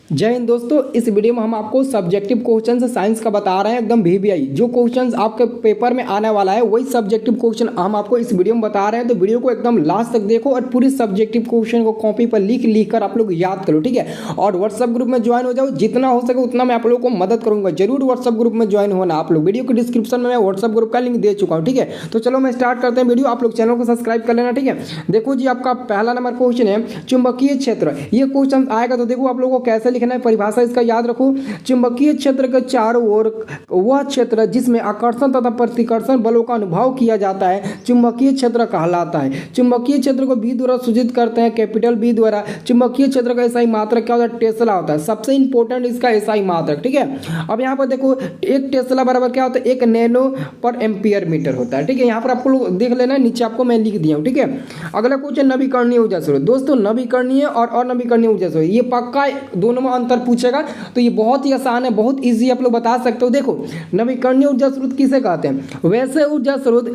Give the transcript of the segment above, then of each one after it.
जय हिंद दोस्तों। इस वीडियो में हम आपको सब्जेक्टिव क्वेश्चन से साइंस का बता रहे हैं, एकदम VBI जो क्वेश्चंस आपके पेपर में आने वाला है वही सब्जेक्टिव क्वेश्चन हम आपको इस वीडियो में बता रहे हैं। तो वीडियो को एकदम लास्ट तक देखो और पूरी सब्जेक्टिव क्वेश्चन को कॉपी पर लिख कर आप लोग याद करो, ठीक है। और व्हाट्सअप ग्रुप में ज्वाइन हो जाओ, जितना हो सके उतना मैं आप लोगों को मदद करूंगा। जरूर व्हाट्सअप ग्रुप में ज्वाइन होना आप लोग। वीडियो के डिस्क्रिप्शन में मैं व्हाट्सअप ग्रुप का लिंक दे चुका हूँ, ठीक है। तो चलो मैं स्टार्ट करते हैं वीडियो। आप लोग चैनल को सब्सक्राइब कर लेना, ठीक है। देखो जी, आपका पहला नंबर क्वेश्चन है चुंबकीय क्षेत्र। ये क्वेश्चन आएगा तो देखो आप लोगों को कैसे लिखना है, परिभाषा इसका याद रखो। चुंबकीय क्षेत्र के चारों ओर वह क्षेत्र जिसमें आकर्षण तथा प्रतिकर्षण बलों का अनुभव किया जाता है चुंबकीय क्षेत्र कहलाता है। चुंबकीय क्षेत्र को बी द्वारा सूचित करते हैं, कैपिटल बी द्वारा। चुंबकीय क्षेत्र का एसआई मात्रक क्या होता है? टेस्ला होता है। सबसे इंपॉर्टेंट इसका एसआई मात्रक, ठीक है। अब यहाँ पर देखो, एक टेस्ला बराबर क्या होता है? 1 नैनो पर एम्पियर मीटर होता है, ठीक है। यहाँ पर आपको देख लेना है, नीचे आपको मैं लिख दिया हूँ, ठीक है। अगला क्वेश्चन नवीकरणीय ऊर्जा स्रोत। दोस्तों नवीकरणीय और अनवीकरणीय ऊर्जा स्रोत ये पक्का दोनों में अंतर पूछेगा, तो ये बहुत ही आसान है, बहुत इजी आप लोग बता सकते हो। देखो नवीकरणीय ऊर्जा स्रोत किसे कहते हैं? वैसे ऊर्जा स्रोत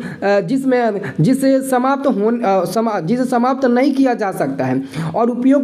जिसे समाप्त नहीं किया जा सकता है और उपयोग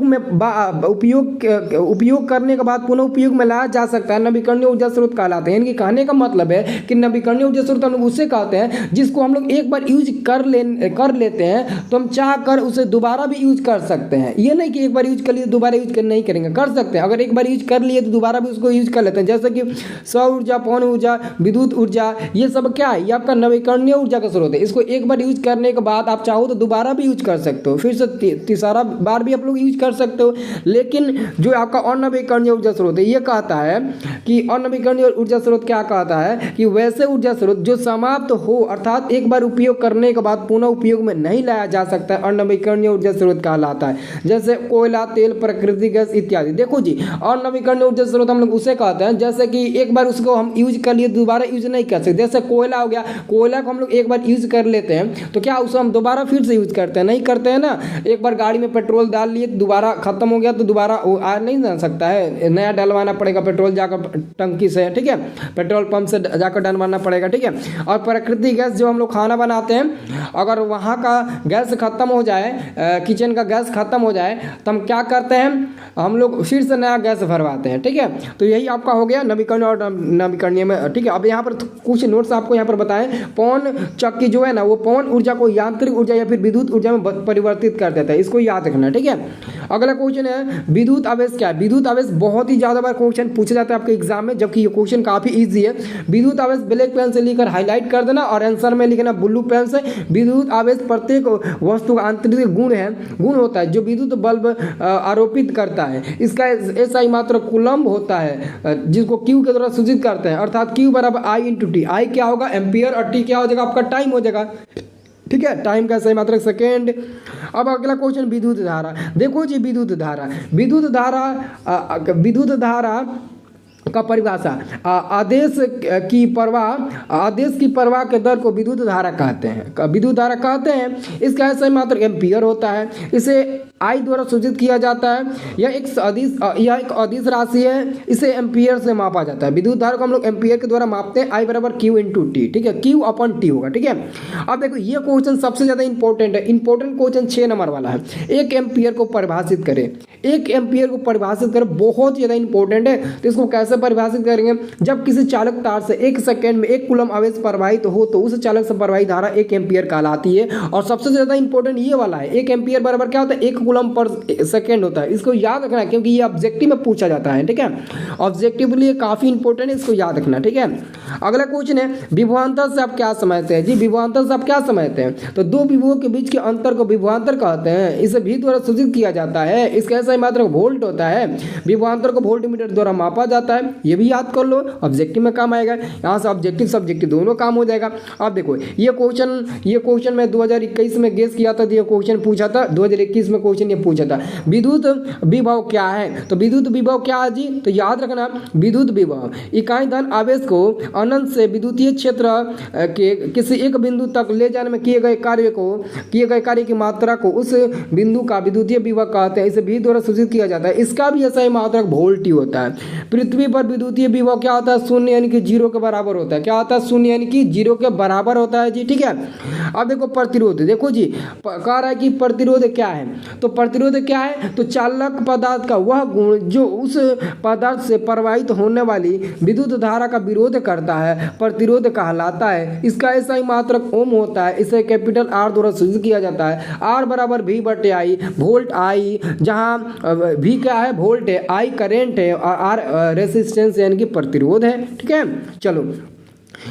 करने के बाद पुनः उपयोग में लाया जा सकता है, नवीकरणीय ऊर्जा स्रोत कहलाते हैं। इनके कहने का मतलब है कि नवीकरणीय ऊर्जा स्रोत हम लोग उसे कहते हैं जिसको हम लोग एक बार यूज कर लेते हैं तो हम चाह कर उसे दोबारा भी यूज कर सकते हैं। ये नहीं कि एक बार यूज कर लिए दोबारा यूज नहीं करेंगे, कर सकते हैं। अगर एक बार यूज कर लिए तो दोबारा भी उसको यूज कर लेते हैं। जैसे कि सौर ऊर्जा, पवन ऊर्जा, विद्युत ऊर्जा, ये सब क्या है? ये आपका नवीकरणीय ऊर्जा का स्रोत है। इसको एक बार यूज करने के बाद आप चाहो तो दोबारा भी यूज कर सकते हो, फिर से तीसरा बार भी आप लोग यूज कर सकते हो। लेकिन जो आपका अनवीकरणीय ऊर्जा स्रोत है ये कहता है कि अनवीकरणीय ऊर्जा स्रोत क्या कहता है कि वैसे ऊर्जा स्रोत जो समाप्त हो अर्थात एक बार उपयोग करने के बाद पुनः उपयोग में नहीं लाया जा सकता है, अनवीकरणीय ऊर्जा स्रोत कहलाता है। जैसे कोयला, तेल, प्राकृतिक गैस इत्यादि। देखो जी, अनवीकरणीय ऊर्जा स्रोत हम लोग उसे कहते हैं जैसे कि एक बार उसको हम यूज कर लिए दोबारा यूज नहीं कर सकते। जैसे कोयला हो गया, कोयला को हम लोग एक बार यूज कर लेते हैं तो क्या उसको हम दोबारा फिर से यूज करते हैं? नहीं करते हैं ना। एक बार गाड़ी में पेट्रोल डाल लिए, दोबारा खत्म हो गया तो दोबारा आ नहीं जा सकता है, नया डलवाना पड़ेगा पेट्रोल जाकर टंकी से, ठीक है, पेट्रोल पंप से जाकर डलवाना पड़ेगा, ठीक है। और प्राकृतिक गैस जो हम लोग खाना बनाते हैं, अगर वहाँ का गैस खत्म हो जाए, किचन का गैस खत्म हो जाए तो हम क्या करते हैं? हम लोग फिर से नया गैस भरवाते हैं, ठीक है। तो यही आपका हो गया नवीकरणीय और नवीकरणीय में, ठीक है। अब यहाँ पर कुछ नोट्स आपको यहाँ पर बताएं। पवन चक्की जो है ना, वो पवन ऊर्जा को यांत्रिक ऊर्जा या फिर विद्युत ऊर्जा में परिवर्तित कर देता है, इसको याद रखना, ठीक है। अगला क्वेश्चन है विद्युत आवेश क्या है? विद्युत आवेश बहुत ही ज्यादा बार क्वेश्चन पूछा जाता है आपके एग्जाम में, जबकि ये क्वेश्चन काफी ईजी है। विद्युत आवेश ब्लैक पेन से लिखकर हाईलाइट कर देना और आंसर में लिखना ब्लू पेन से। विद्युत आवेश प्रत्येक वस्तु का आंतरिक गुण होता है जो विद्युत बल्ब आरोपित करता है। इसका एसआई मात्रक कूलम्ब होता है जिसको क्यू के द्वारा सूचित करते हैं, अर्थात क्यू बराबर आई इंटू टी। आई क्या होगा? एम्पियर, और टी क्या हो जाएगा? आपका टाइम हो जाएगा, ठीक है। टाइम का सही मात्रक सेकेंड। अब अगला क्वेश्चन विद्युत धारा। देखो जी, विद्युत धारा का परिभाषा आदेश की प्रवाह के दर को विद्युत धारा कहते हैं। इसका ऐसा मात्र एम्पियर होता है। इसे आई द्वारा सूचित किया जाता है। यह एक अदिश राशि है, इसे एम्पियर से मापा जाता है। विद्युत धारा को हम लोग एम्पियर के द्वारा मापते हैं। आई बराबर क्यू इंटू टी, ठीक है, क्यू अपन टी होगा, ठीक है। अब देखो ये क्वेश्चन सबसे ज्यादा इंपॉर्टेंट है। इंपॉर्टेंट क्वेश्चन 6 नंबर वाला है। 1 एम्पियर को परिभाषित करें, बहुत ज्यादा इंपॉर्टेंट है। तो इसको कैसे परिभाषित करेंगे? जब किसी चालक तार से 1 सेकंड में 1 कूलम आवेश प्रवाहित हो तो उस चालक से प्रवाहित धारा 1 एम्पियर कहलाती है। और सबसे ज्यादा इंपॉर्टेंट ये वाला है, 1 एम्पियर बराबर क्या होता है? 1 कूलम पर सेकंड होता है। इसको याद रखना है क्योंकि ये ऑब्जेक्टिव में पूछा जाता है, ठीक है। ऑब्जेक्टिवली काफी इंपॉर्टेंट है, इसको याद रखना, ठीक है। अगला क्वेश्चन है विभवांतर से आप क्या समझते हैं? जी, विभवांतर से आप क्या समझते हैं? तो दो विभवों के बीच के अंतर को विभवांतर कहते हैं। इसे भी द्वारा सूचित किया जाता है। इसका ऐसा मात्रक वोल्ट होता है। विभवांतर को वोल्टमीटर द्वारा मापा जाता है। ये भी याद कर लो, ऑब्जेक्टिव में काम आएगा। यहाँ से ऑब्जेक्टिव सब्जेक्टिव दोनों काम हो जाएगा। अब देखो ये क्वेश्चन मैं 2021 में गेस किया था, ये क्वेश्चन पूछा था। 2021 में क्वेश्चन ये पूछा था, विद्युत विभव क्या है? तो विद्युत विभव क्या है जी? तो याद रखना, विद्युत विभव इकाई धन आवेश को अनंत से विद्युतीय क्षेत्र के किसी एक बिंदु तक ले जाने में किए गए कार्य की मात्रा को उस बिंदु का विद्युतीय विभव कहते हैं। इसे भी द्वारा द्वारा सूचित किया जाता है। इसका भी ऐसा ही मात्रक वोल्ट ही होता है। पृथ्वी पर विद्युतीय विभव क्या होता है, शून्य यानी कि जीरो के बराबर होता है। क्या होता है, शून्य यानी कि जीरो के बराबर होता है जी, ठीक है। अब देखो प्रतिरोध, देखो जी कह रहा है कि प्रतिरोध क्या है, तो प्रतिरोध क्या है, तो चालक पदार्थ का वह गुण जो उस पदार्थ से प्रवाहित होने वाली विद्युत धारा का विरोध करता है, प्रतिरोध कहलाता है। इसका ऐसा ही मात्रक ओम होता है। इसे कैपिटल आर द्वारा सूचित किया जाता है। आर बराबर वी बटे आई, वोल्ट आई, जहां वी क्या है, वोल्ट है, आई करेंट है और आर रेसिस्टेंस यानी कि प्रतिरोध है, ठीक है। चलो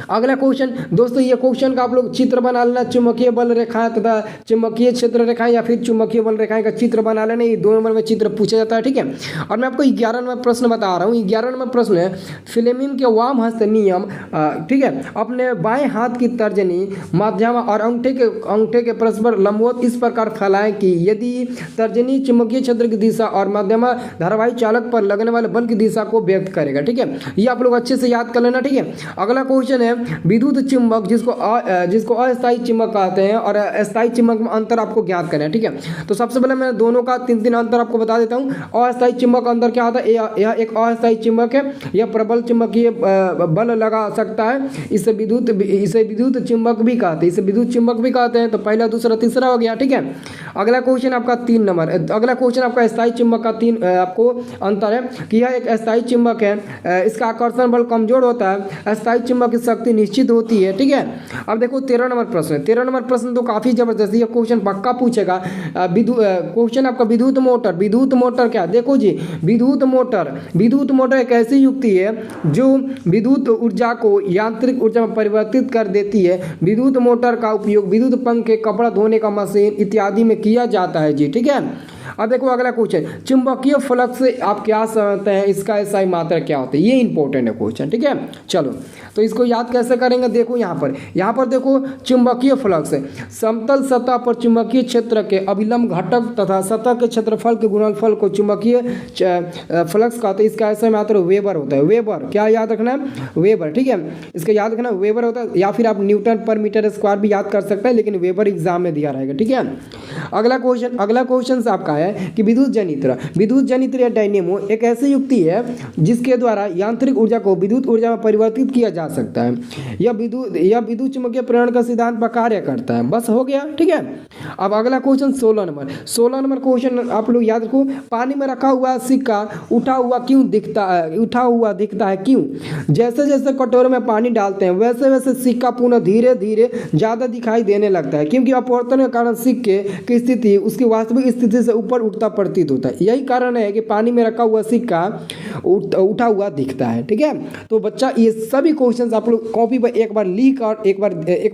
अगला क्वेश्चन दोस्तों, ये क्वेश्चन का आप लोग चित्र बना लेना, चुंबकीय बल रेखाएं तथा चुंबकीय क्षेत्र रेखाएं या फिर चुंबकीय बल रेखाएं का चित्र बना लेना। ये 2 नंबर में चित्र पूछा जाता है, ठीक है। और मैं आपको 11 नंबर प्रश्न बता रहा हूँ। 11 नंबर प्रश्न है फ्लेमिंग के वाम हस्त नियम, ठीक है, अपने बाएं हाथ की तर्जनी, मध्यमा और अंगूठे के परस्पर लंबवत इस प्रकार फैलाएं कि यदि तर्जनी चुंबकीय क्षेत्र की दिशा और मध्यमा धारावाही चालक पर लगने वाले बल की दिशा को व्यक्त करेगा, ठीक है। ये आप लोग अच्छे से याद कर लेना, ठीक है। अगला क्वेश्चन है विद्युत चुंबक जिसको अस्थायी चुंबक कहते हैं और अस्थायी चुंबक में अंतर आपको ज्ञात करना है, ठीक है। तो सबसे पहले मैं दोनों का 3 अंतर आपको बता देता हूं। अस्थायी चुंबक अंतर क्या होता है, यह एक अस्थायी चुंबक है, यह प्रबल चुंबकीय बल लगा सकता है। इसे विद्युत चुंबक भी कहते हैं, इसे विद्युत चुंबक भी कहते हैं। तो पहला दूसरा तीसरा हो गया, ठीक है। अगला क्वेश्चन आपका 3 नंबर, अगला क्वेश्चन आपका स्थायी चुंबक का 3 आपको अंतर है कि यह एक अस्थायी चुंबक है, इसका आकर्षण बल कमजोर होता है, अस्थायी चुंबक की शक्ति निश्चित होती है, ठीक है। अब देखो 13 नंबर प्रश्न है। 13 नंबर प्रश्न तो काफी जबरदस्त, ये क्वेश्चन पक्का पूछेगा। क्वेश्चन आपका विद्युत मोटर क्या, देखो जी विद्युत मोटर एक ऐसी युक्ति है जो विद्युत ऊर्जा को यांत्रिक ऊर्जा में परिवर्तित कर देती है। विद्युत मोटर का उपयोग विद्युत पंखे, कपड़ा धोने का मशीन इत्यादि में किया जाता है जी, ठीक है। अब देखो अगला क्वेश्चन, चुंबकीय फ्लक्स से आप क्या समझते हैं, इसका एसआई मात्रा क्या होता है, ये इंपॉर्टेंट है क्वेश्चन, ठीक है। चलो तो इसको याद कैसे करेंगे, देखो यहाँ पर देखो चुंबकीय फ्लक्स है, समतल सतह पर चुंबकीय क्षेत्र के अभिलंब घटक तथा सतह के क्षेत्रफल के गुणनफल को चुंबकीय फ्लक्स कहते हैं। इसका एसआई मात्रा वेबर होता है। वेबर क्या याद रखना है, वेबर, ठीक है। इसका याद रखना वेबर होता है, या फिर आप न्यूटन पर मीटर स्क्वायर भी याद कर सकते हैं, लेकिन वेबर एग्जाम में दिया रहेगा, ठीक है। अगला क्वेश्चन आपका है कि विद्युत जनित्र या डायनेमो एक ऐसी युक्ति है जिसके द्वारा यांत्रिक ऊर्जा को विद्युत ऊर्जा में परिवर्तित किया जा सकता है। यह विद्युत चुंबकीय प्रेरण का सिद्धांत पर कार्य करता है। बस हो गया, ठीक है। अब अगला क्वेश्चन 16 नंबर क्वेश्चन आप लोग याद रखो, पानी में रखा हुआ सिक्का उठा हुआ दिखता है क्यों? जैसे जैसे कटोरे में पानी डालते हैं वैसे वैसे सिक्का पुनः धीरे धीरे ज्यादा दिखाई देने लगता है, क्योंकि अपवर्तन के कारण सिक्के की स्थिति उसकी वास्तविक स्थिति से ऊपर उठता प्रतीत होता है। यही कारण है कि पानी में रखा हुआ सिक्का उठा हुआ दिखता है, ठीक है। तो बच्चा ये सभी क्वेश्चंस आप लोग कॉपी पर एक बार लिख और एक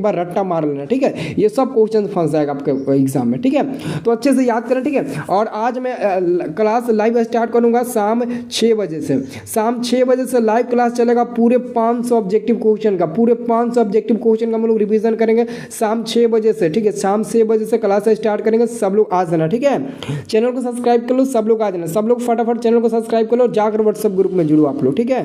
बार रट्टा मार लेना, ठीक है। ये सब क्वेश्चन फंस जाएगा आपके एग्जाम में, ठीक है। तो अच्छे से याद करें, ठीक है। और आज मैं क्लास लाइव स्टार्ट करूंगा शाम 6 बजे से। शाम 6 बजे से लाइव क्लास चलेगा। पूरे 500 ऑब्जेक्टिव क्वेश्चन का हम लोग रिवीजन करेंगे शाम 6 बजे से, ठीक है। शाम 6 बजे से क्लास स्टार्ट करेंगे। सब लोग आ जाना, ठीक है। चैनल को सब्सक्राइब कर लो, सब लोग आ जाना, सब लोग फटाफट चैनल को सब्सक्राइब कर लो, जाकर व्हाट्सएप ग्रुप में जुड़ो आप लोग, ठीक है।